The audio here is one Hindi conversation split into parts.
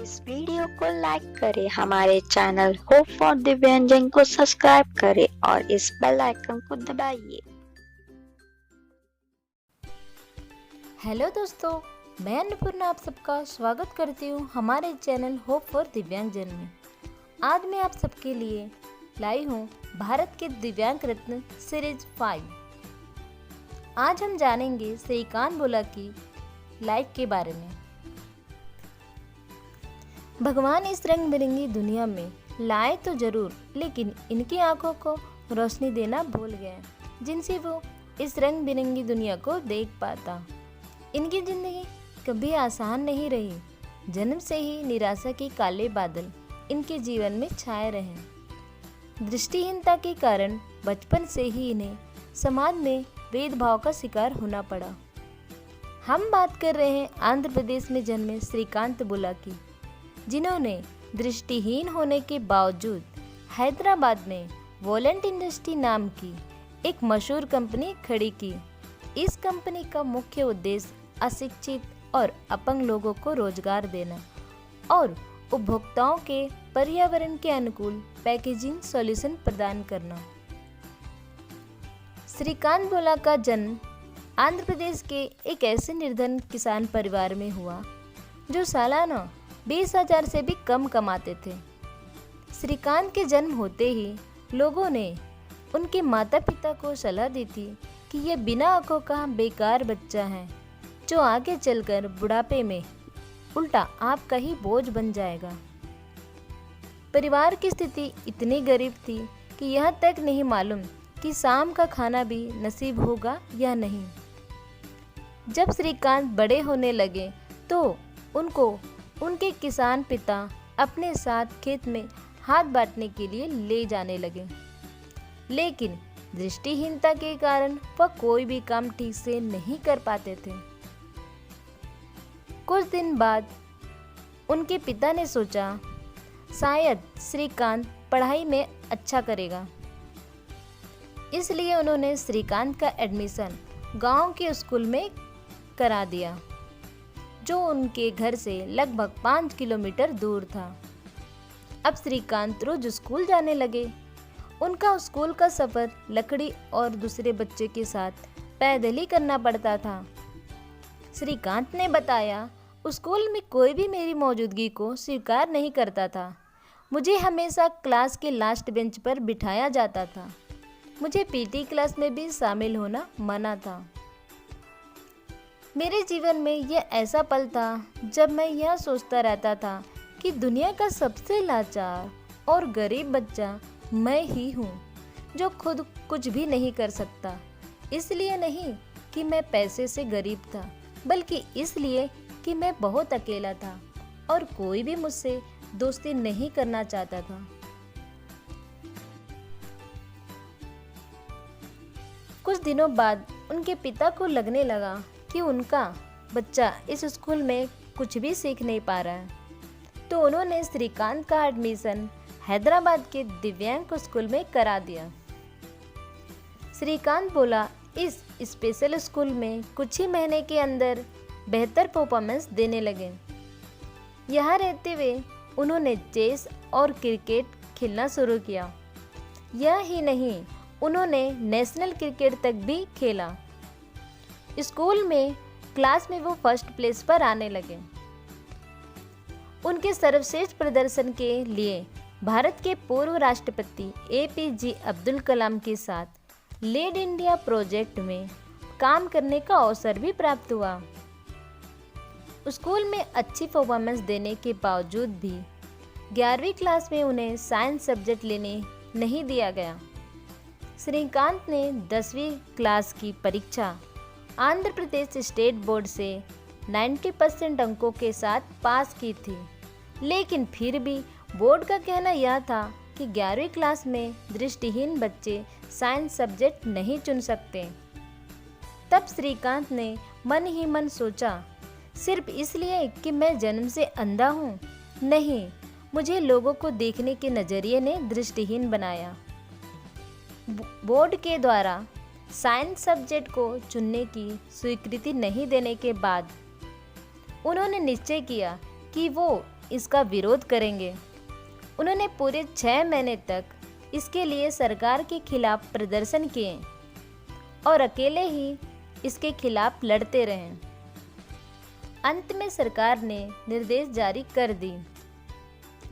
इस वीडियो को लाइक करें, हमारे चैनल होप फॉर दिव्यांजन को सब्सक्राइब करें और इस बेल आइकन को दबाइए। हेलो दोस्तों, मैं अन्नपूर्णा आप सबका स्वागत करती हूँ हमारे चैनल होप फॉर दिव्यांगजन में। आज मैं आप सबके लिए लाई हूँ भारत के दिव्यांग रत्न सीरीज 5। आज हम जानेंगे श्रीकांत बोला की लाइफ के बारे में। भगवान इस रंग बिरंगी दुनिया में लाए तो जरूर, लेकिन इनकी आंखों को रोशनी देना भूल गए, जिनसे वो इस रंग बिरंगी दुनिया को देख पाता। इनकी जिंदगी कभी आसान नहीं रही। जन्म से ही निराशा के काले बादल इनके जीवन में छाए रहे। दृष्टिहीनता के कारण बचपन से ही इन्हें समाज में भेदभाव का शिकार होना पड़ा। हम बात कर रहे हैं आंध्र प्रदेश में जन्मे श्रीकांत बोला की, जिन्होंने दृष्टिहीन होने के बावजूद हैदराबाद में वॉलेंट इंडस्ट्री नाम की एक मशहूर कंपनी खड़ी की। इस कंपनी का मुख्य उद्देश्य अशिक्षित और अपंग लोगों को रोजगार देना और उपभोक्ताओं के पर्यावरण के अनुकूल पैकेजिंग सॉल्यूशन प्रदान करना। श्रीकांत बोला का जन्म आंध्र प्रदेश के एक ऐसे निर्धन किसान परिवार में हुआ जो सालाना 20,000 से भी कम कमाते थे। श्रीकांत के जन्म होते ही लोगों ने उनके माता पिता को सलाह दी थी कि यह बिना आंखों का बेकार बच्चा है, जो आगे चलकर बुढ़ापे में उल्टा आपका ही बोझ बन जाएगा। परिवार की स्थिति इतनी गरीब थी कि यह तक नहीं मालूम कि शाम का खाना भी नसीब होगा या नहीं। जब श्रीकांत बड़े होने लगे तो उनको उनके किसान पिता अपने साथ खेत में हाथ बांटने के लिए ले जाने लगे, लेकिन दृष्टिहीनता के कारण वह कोई भी काम ठीक से नहीं कर पाते थे। कुछ दिन बाद उनके पिता ने सोचा शायद श्रीकांत पढ़ाई में अच्छा करेगा, इसलिए उन्होंने श्रीकांत का एडमिशन गांव के स्कूल में करा दिया, जो उनके घर से लगभग 5 किलोमीटर दूर था। अब श्रीकांत रोज स्कूल जाने लगे। उनका स्कूल का सफ़र लकड़ी और दूसरे बच्चे के साथ पैदल ही करना पड़ता था। श्रीकांत ने बताया, स्कूल में कोई भी मेरी मौजूदगी को स्वीकार नहीं करता था। मुझे हमेशा क्लास के लास्ट बेंच पर बिठाया जाता था। मुझे पीटी क्लास में भी शामिल होना मना था। मेरे जीवन में यह ऐसा पल था जब मैं यह सोचता रहता था कि दुनिया का सबसे लाचार और गरीब बच्चा मैं ही हूँ, जो खुद कुछ भी नहीं कर सकता। इसलिए नहीं कि मैं पैसे से गरीब था, बल्कि इसलिए कि मैं बहुत अकेला था और कोई भी मुझसे दोस्ती नहीं करना चाहता था। कुछ दिनों बाद उनके पिता को लगने लगा कि उनका बच्चा इस स्कूल में कुछ भी सीख नहीं पा रहा है, तो उन्होंने श्रीकांत का एडमिशन हैदराबाद के दिव्यांग स्कूल में करा दिया। श्रीकांत बोला इस स्पेशल स्कूल में कुछ ही महीने के अंदर बेहतर परफॉर्मेंस देने लगे। यहाँ रहते हुए उन्होंने चेस और क्रिकेट खेलना शुरू किया। यह ही नहीं, उन्होंने नेशनल क्रिकेट तक भी खेला। स्कूल में क्लास में वो फर्स्ट प्लेस पर आने लगे। उनके सर्वश्रेष्ठ प्रदर्शन के लिए भारत के पूर्व राष्ट्रपति APJ अब्दुल कलाम के साथ लीड इंडिया प्रोजेक्ट में काम करने का अवसर भी प्राप्त हुआ। स्कूल में अच्छी परफॉर्मेंस देने के बावजूद भी 11वीं क्लास में उन्हें साइंस सब्जेक्ट लेने नहीं दिया गया। श्रीकांत ने 10वीं क्लास की परीक्षा आंध्र प्रदेश स्टेट बोर्ड से 90% अंकों के साथ पास की थी, लेकिन फिर भी बोर्ड का कहना यह था कि 11वीं क्लास में दृष्टिहीन बच्चे साइंस सब्जेक्ट नहीं चुन सकते। तब श्रीकांत ने मन ही मन सोचा, सिर्फ इसलिए कि मैं जन्म से अंधा हूँ? नहीं, मुझे लोगों को देखने के नज़रिए ने दृष्टिहीन बनाया। बोर्ड के द्वारा साइंस सब्जेक्ट को चुनने की स्वीकृति नहीं देने के बाद उन्होंने निश्चय किया कि वो इसका विरोध करेंगे। उन्होंने पूरे 6 महीने तक इसके लिए सरकार के खिलाफ प्रदर्शन किए और अकेले ही इसके खिलाफ लड़ते रहे। अंत में सरकार ने निर्देश जारी कर दी।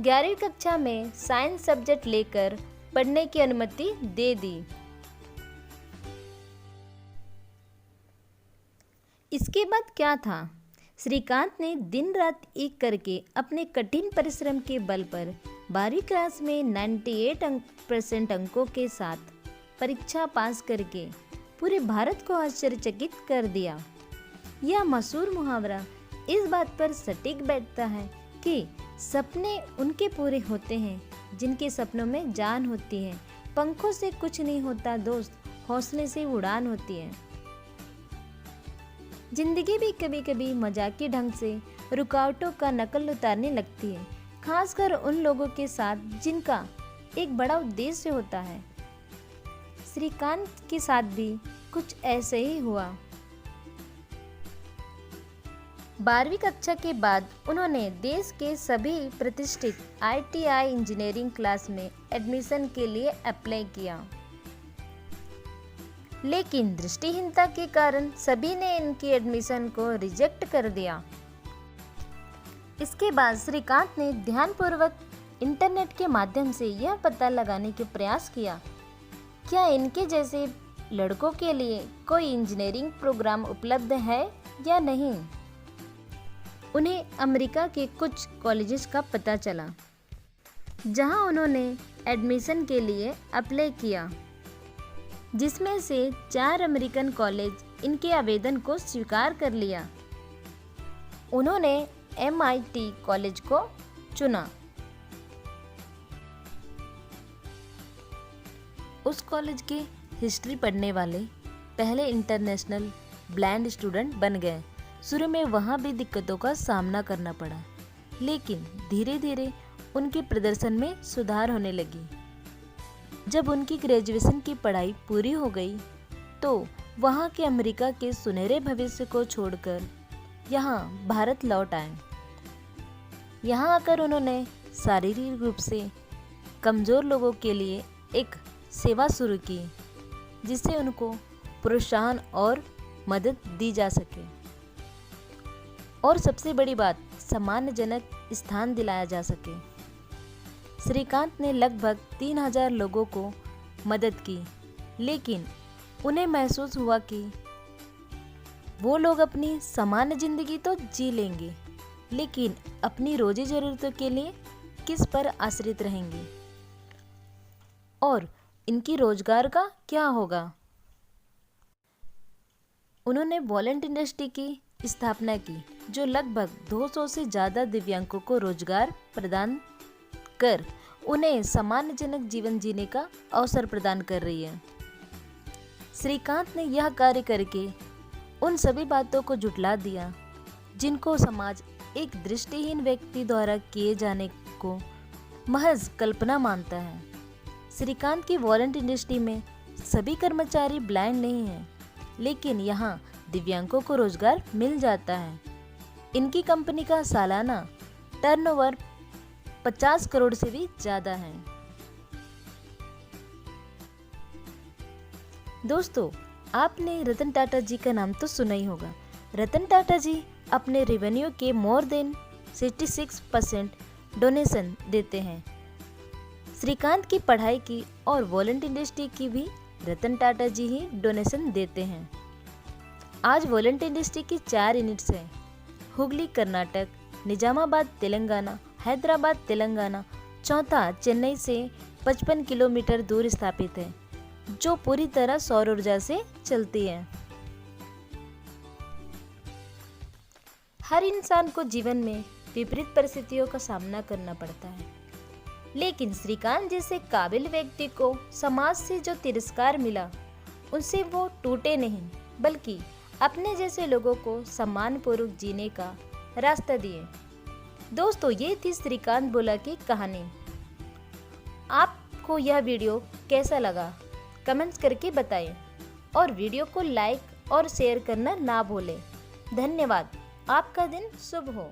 11वीं कक्षा में साइंस सब्जेक्ट लेकर पढ़ने की अनुमति दे दी। इसके बाद क्या था? श्रीकांत ने दिन रात एक करके अपने कठिन परिश्रम के बल पर 12वीं क्लास में 98% अंकों के साथ परीक्षा पास करके पूरे भारत को आश्चर्यचकित कर दिया। यह मशहूर मुहावरा इस बात पर सटीक बैठता है कि सपने उनके पूरे होते हैं जिनके सपनों में जान होती है। पंखों से कुछ नहीं होता दोस्त, हौसले से उड़ान होती है। जिंदगी भी कभी कभी मजाकी ढंग से रुकावटों का नकल उतारने लगती है, खासकर उन लोगों के साथ जिनका एक बड़ा उद्देश्य होता है। श्रीकांत के साथ भी कुछ ऐसे ही हुआ। 12वीं कक्षा के बाद उन्होंने देश के सभी प्रतिष्ठित ITI इंजीनियरिंग क्लास में एडमिशन के लिए अप्लाई किया, लेकिन दृष्टिहीनता के कारण सभी ने इनकी एडमिशन को रिजेक्ट कर दिया। इसके बाद श्रीकांत ने ध्यानपूर्वक इंटरनेट के माध्यम से यह पता लगाने के प्रयास किया क्या इनके जैसे लड़कों के लिए कोई इंजीनियरिंग प्रोग्राम उपलब्ध है या नहीं। उन्हें अमेरिका के कुछ कॉलेजेस का पता चला जहां उन्होंने एडमिशन के लिए अप्लाई किया, जिसमें से 4 अमेरिकन कॉलेज इनके आवेदन को स्वीकार कर लिया। उन्होंने MIT कॉलेज को चुना। उस कॉलेज के हिस्ट्री पढ़ने वाले पहले इंटरनेशनल ब्लाइंड स्टूडेंट बन गए। शुरू में वहाँ भी दिक्कतों का सामना करना पड़ा, लेकिन धीरे धीरे उनके प्रदर्शन में सुधार होने लगी। जब उनकी ग्रेजुएशन की पढ़ाई पूरी हो गई तो वहाँ के अमेरिका के सुनहरे भविष्य को छोड़कर यहाँ भारत लौट आए। यहाँ आकर उन्होंने शारीरिक रूप से कमज़ोर लोगों के लिए एक सेवा शुरू की, जिससे उनको प्रोत्साहन और मदद दी जा सके और सबसे बड़ी बात सम्मानजनक स्थान दिलाया जा सके। श्रीकांत ने लगभग 3000 लोगों को मदद की, लेकिन उन्हें महसूस हुआ कि वो लोग अपनी सामान्य जिंदगी तो जी लेंगे, लेकिन अपनी रोजी ज़रूरतों के लिए किस पर आश्रित रहेंगे और इनकी रोजगार का क्या होगा। उन्होंने वॉलंट इंडस्ट्री की स्थापना की, जो लगभग 200 से ज़्यादा दिव्यांगों को रोजगार प्रदान कर उन्हें सम्मानजनक जीवन जीने का अवसर प्रदान कर रही है। श्रीकांत ने यह कार्य करके उन सभी बातों को झुठला दिया जिनको समाज एक दृष्टिहीन व्यक्ति द्वारा किए जाने को महज कल्पना मानता है। श्रीकांत की वॉलंट इंडस्ट्री में सभी कर्मचारी ब्लाइंड नहीं हैं, लेकिन यहाँ दिव्यांगों को रोजगार मिल जाता है। इनकी कंपनी का सालाना टर्नओवर 50 करोड़ से भी ज़्यादा है। दोस्तों, आपने रतन टाटा जी का नाम तो सुना ही होगा। रतन टाटा जी अपने रेवेन्यू के मोर देन 66% डोनेशन देते हैं। श्रीकांत की पढ़ाई की और वॉलंट इंडस्ट्री की भी रतन टाटा जी ही डोनेशन देते हैं। आज वॉलंट इंडस्ट्री की 4 यूनिट्स हैं। हुगली कर्नाटक, निजामाबाद तेलंगाना, हैदराबाद तेलंगाना, चौथा चेन्नई से 55 किलोमीटर दूर स्थापित है, जो पूरी तरह सौर ऊर्जा से चलती है। हर इंसान को जीवन में विपरीत परिस्थितियों का सामना करना पड़ता है, लेकिन श्रीकांत जैसे काबिल व्यक्ति को समाज से जो तिरस्कार मिला, उनसे वो टूटे नहीं, बल्कि अपने जैसे लोगों को सम्मानपूर्वक जीने का रास्ता दिए। दोस्तों, ये थी श्रीकांत बोला की कहानी। आपको यह वीडियो कैसा लगा कमेंट्स करके बताएं और वीडियो को लाइक और शेयर करना ना भूलें। धन्यवाद। आपका दिन शुभ हो।